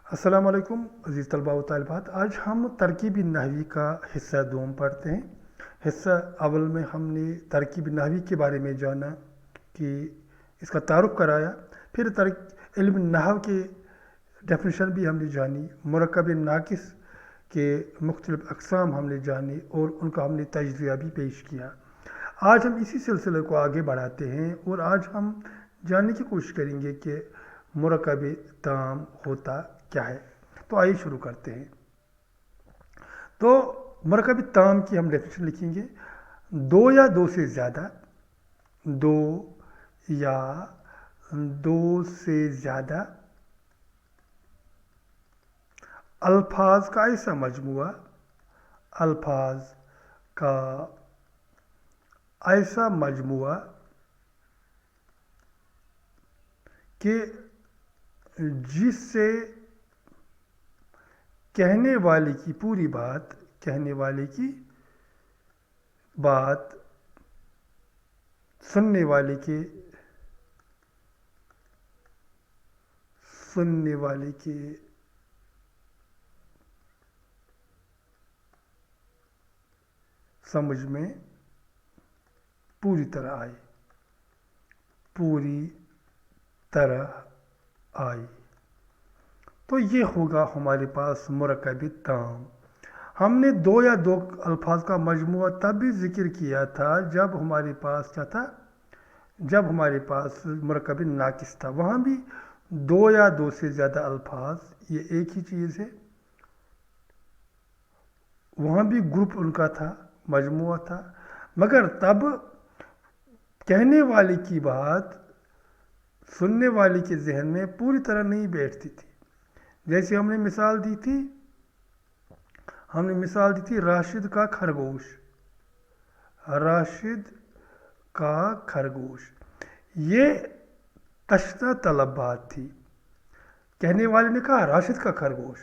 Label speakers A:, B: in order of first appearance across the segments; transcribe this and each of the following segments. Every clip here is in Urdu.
A: السلام علیکم عزیز طلباء و طالبات. آج ہم ترکیبی نحوی کا حصہ دوم پڑھتے ہیں. حصہ اول میں ہم نے ترکیبی نحوی کے بارے میں جانا کہ اس کا تعارف کرایا. پھر علم نحو کے ڈیفینیشن بھی ہم نے جانی. مرکب ناقص کے مختلف اقسام ہم نے جانے اور ان کا ہم نے تجزیہ بھی پیش کیا. آج ہم اسی سلسلے کو آگے بڑھاتے ہیں اور آج ہم جاننے کی کوشش کریں گے کہ مرکب تام ہوتا کیا ہے. تو آئیے شروع کرتے ہیں. تو مرکب تام کی ہم ڈیفینیشن لکھیں گے: دو یا دو سے زیادہ، دو یا دو سے زیادہ الفاظ کا ایسا مجموعہ، الفاظ کا ایسا مجموعہ کہ جس سے کہنے والے کی پوری بات، کہنے والے کی بات سننے والے کے سمجھ میں پوری طرح آئے، پوری طرح آئی. تو یہ ہوگا ہمارے پاس مرکب تام. ہم نے دو یا دو الفاظ کا مجموعہ تب بھی ذکر کیا تھا جب ہمارے پاس کیا تھا، جب ہمارے پاس مرکب ناقص تھا. وہاں بھی دو یا دو سے زیادہ الفاظ یہ ایک ہی چیز ہے. وہاں بھی گروپ ان کا تھا، مجموعہ تھا، مگر تب کہنے والے کی بات سننے والے کے ذہن میں پوری طرح نہیں بیٹھتی تھی. جیسے ہم نے مثال دی تھی راشد کا خرگوش. راشد کا خرگوش یہ تشنہ طلب بات تھی. کہنے والے نے کہا راشد کا خرگوش،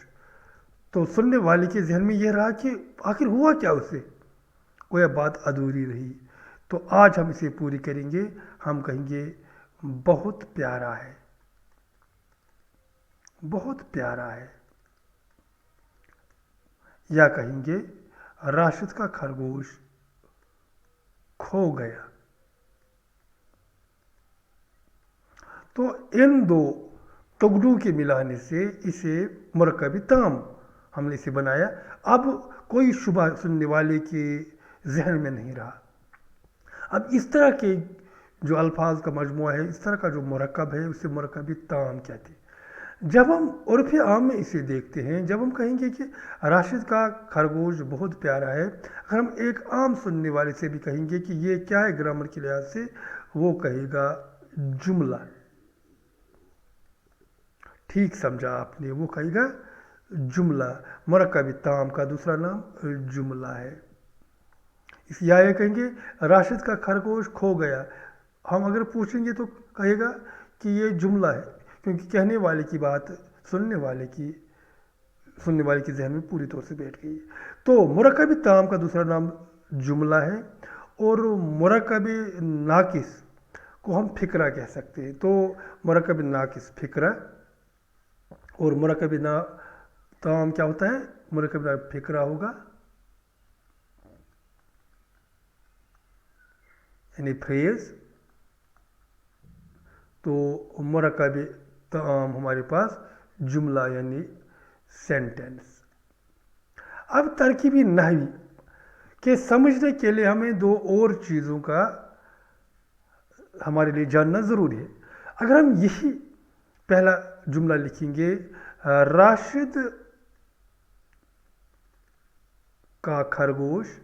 A: تو سننے والے کے ذہن میں یہ رہا کہ آخر ہوا کیا اسے، کوئی بات ادھوری رہی. تو آج ہم اسے پوری کریں گے. ہم کہیں گے بہت پیارا ہے، بہت پیارا ہے، یا کہیں گے راشد کا خرگوش کھو گیا. تو ان دو تگڑوں کے ملانے سے اسے مرکب تام ہم نے اسے بنایا. اب کوئی شبہ سننے والے کے ذہن میں نہیں رہا. اب اس طرح کے جو الفاظ کا مجموعہ ہے، اس طرح کا جو مرکب ہے، اسے مرکب تام کہتے ہیں. جب ہم عرف عام میں اسے دیکھتے ہیں، جب ہم کہیں گے کہ راشد کا خرگوش بہت پیارا ہے، اگر ہم ایک عام سننے والے سے بھی کہیں گے کہ یہ کیا ہے گرامر کے لحاظ سے، وہ کہے گا جملہ. ٹھیک سمجھا آپ نے، وہ کہے گا جملہ. مرکب تام کا دوسرا نام جملہ ہے. یا یہ کہیں گے راشد کا خرگوش کھو گیا. ہم اگر پوچھیں گے تو کہے گا کہ یہ جملہ ہے، کیونکہ کہنے والے کی بات سننے والے کے ذہن میں پوری طور سے بیٹھ گئی. تو مرکب تام کا دوسرا نام جملہ ہے، اور مرکب ناقص کو ہم فقرہ کہہ سکتے ہیں. تو مرکب ناقص فقرہ، اور مرکب تام کیا ہوتا ہے، مرکب فقرہ ہوگا، یعنی فریز. تو مرکب تام ہمارے پاس جملہ یعنی سینٹنس. اب ترکیبی نحوی کے سمجھنے کے لیے ہمیں دو اور چیزوں کا ہمارے لیے جاننا ضروری ہے. اگر ہم یہی پہلا جملہ لکھیں گے راشد کا خرگوش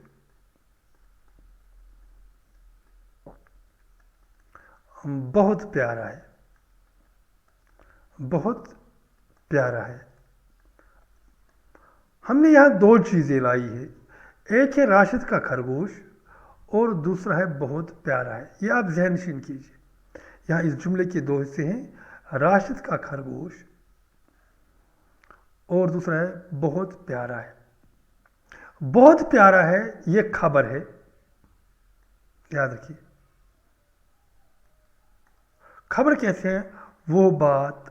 A: بہت پیارا ہے، بہت پیارا ہے. ہم نے یہاں دو چیزیں لائی ہے، ایک ہے راشد کا خرگوش اور دوسرا ہے بہت پیارا ہے. یہ آپ ذہن نشین کیجیے. یہاں اس جملے کے دو حصے ہیں، راشد کا خرگوش اور دوسرا ہے بہت پیارا ہے. بہت پیارا ہے یہ خبر ہے، یاد رکھیے. خبر کیسے ہیں، وہ بات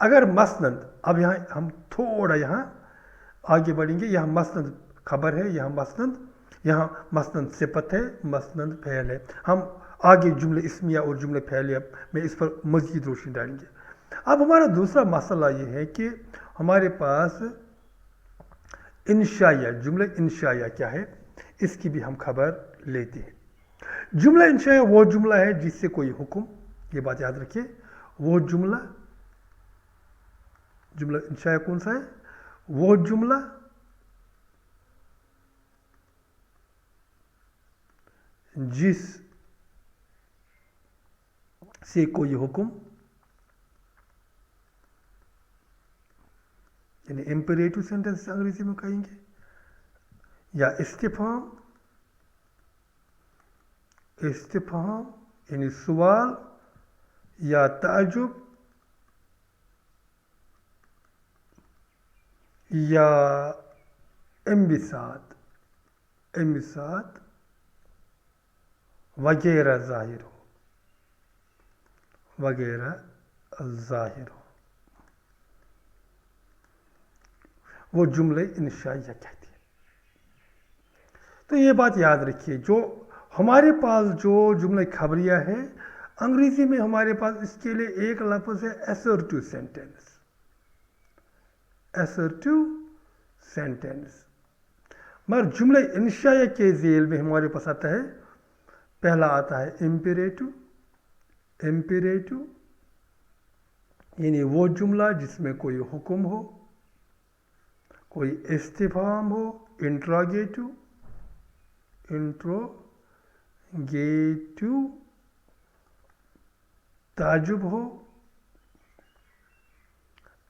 A: اگر مثلاً اب یہاں ہم تھوڑا یہاں آگے بڑھیں گے، یہاں مثلاً خبر ہے، یہاں مثلاً صفت ہے، مثلاً فعل ہے. ہم آگے جملے اسمیہ اور جملے فعلیہ میں اس پر مزید روشنی ڈالیں گے. اب ہمارا دوسرا مسئلہ یہ ہے کہ ہمارے پاس انشائیہ، جملہ انشائیہ کیا ہے، اس کی بھی ہم خبر لیتے ہیں. جملہ انشائیہ وہ جملہ ہے جس سے کوئی حکم، یہ بات یاد رکھیے، وہ جملہ انشائیہ کون سا ہے؟ وہ جملہ جس سے کوئی حکم، یعنی امپیریٹو سینٹینس انگریزی میں کہیں گے، یا استفہام یعنی سوال یا تعجب یا انبساط وغیرہ ظاہر ہو. وہ جملے انشائیہ کہتے ہیں. تو یہ بات یاد رکھیے، جو ہمارے پاس جو جملہ خبریہ ہے، انگریزی میں ہمارے پاس اس کے لیے ایک لفظ ہے assertive sentence. مگر جملہ انشائیہ کے ذیل میں ہمارے پاس آتا ہے، پہلا آتا ہے امپیریٹو یعنی وہ جملہ جس میں کوئی حکم ہو، کوئی استفہام ہو، انٹروگیٹو تعجب ہو،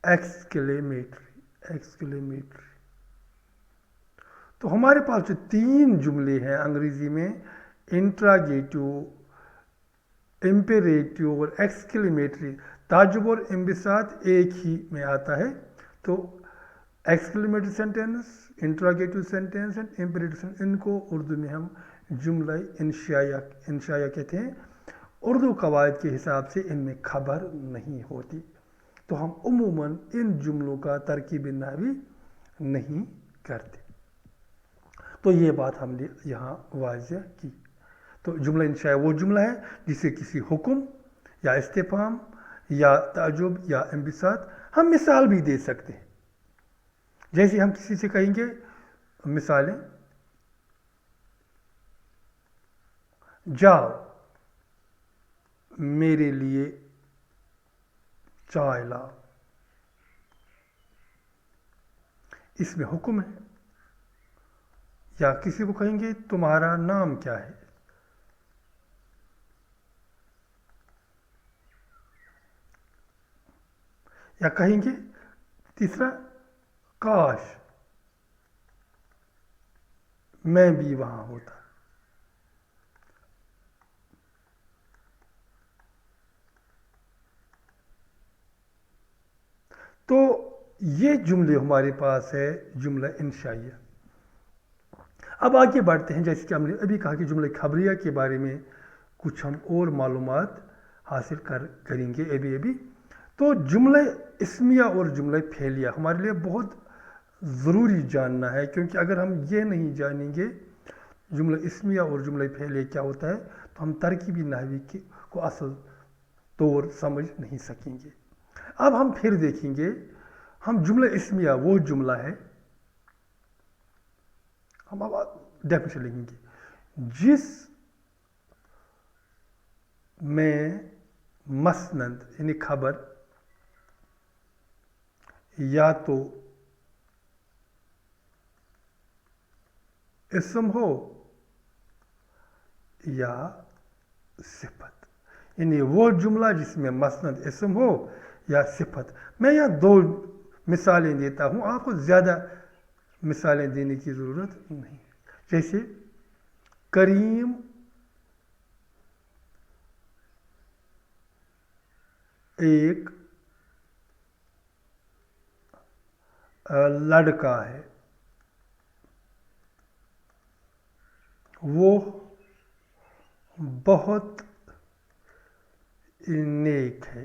A: ایکسکلیمیٹری. تو ہمارے پاس جو تین جملے ہیں انگریزی میں، انٹراگیٹو، امپیریٹو اور ایکسکلیمیٹری، تعجب اور انبساط ایک ہی میں آتا ہے. تو exclamatory sentence, interrogative sentence and imperative sentence, ان کو اردو میں ہم جملہ انشائیہ کہتے ہیں. اردو قواعد کے حساب سے ان میں خبر نہیں ہوتی، تو ہم عموماً ان جملوں کا ترکیب نحوی نہیں کرتے. تو یہ بات ہم نے یہاں واضح کی. تو جملہ انشائیہ وہ جملہ ہے جسے کسی حکم یا استفہام یا تعجب یا انبساط، ہم مثال بھی دے سکتے ہیں. جیسے ہم کسی سے کہیں گے، مثالیں، جاؤ میرے لیے چائے لاؤ، اس میں حکم ہے. یا کسی کو کہیں گے تمہارا نام کیا ہے، یا کہیں گے تیسرا، کاش میں بھی وہاں ہوتا. تو یہ جملے ہمارے پاس ہے جملہ انشائیہ. اب آگے بڑھتے ہیں، جیسے کہ ہم نے ابھی کہا کہ جملہ خبریہ کے بارے میں کچھ ہم اور معلومات حاصل کریں گے ابھی. تو جملہ اسمیہ اور جملہ فعلیہ ہمارے لیے بہت ضروری جاننا ہے، کیونکہ اگر ہم یہ نہیں جانیں گے جملہ اسمیہ اور جملہ فعلیہ کیا ہوتا ہے، تو ہم ترکیبی نحوی کو اصل طور سمجھ نہیں سکیں گے. اب ہم پھر دیکھیں گے، ہم جملہ اسمیہ وہ جملہ ہے، ہم اب ڈیفینیشن لکھیں گے، جس میں مسند یعنی خبر یا تو اسم ہو یا صفت. یعنی وہ جملہ جس میں مسند اسم ہو یا صفت. میں یہاں دو مثالیں دیتا ہوں، آپ کو زیادہ مثالیں دینے کی ضرورت نہیں. جیسے کریم ایک لڑکا ہے، وہ بہت نیک ہے.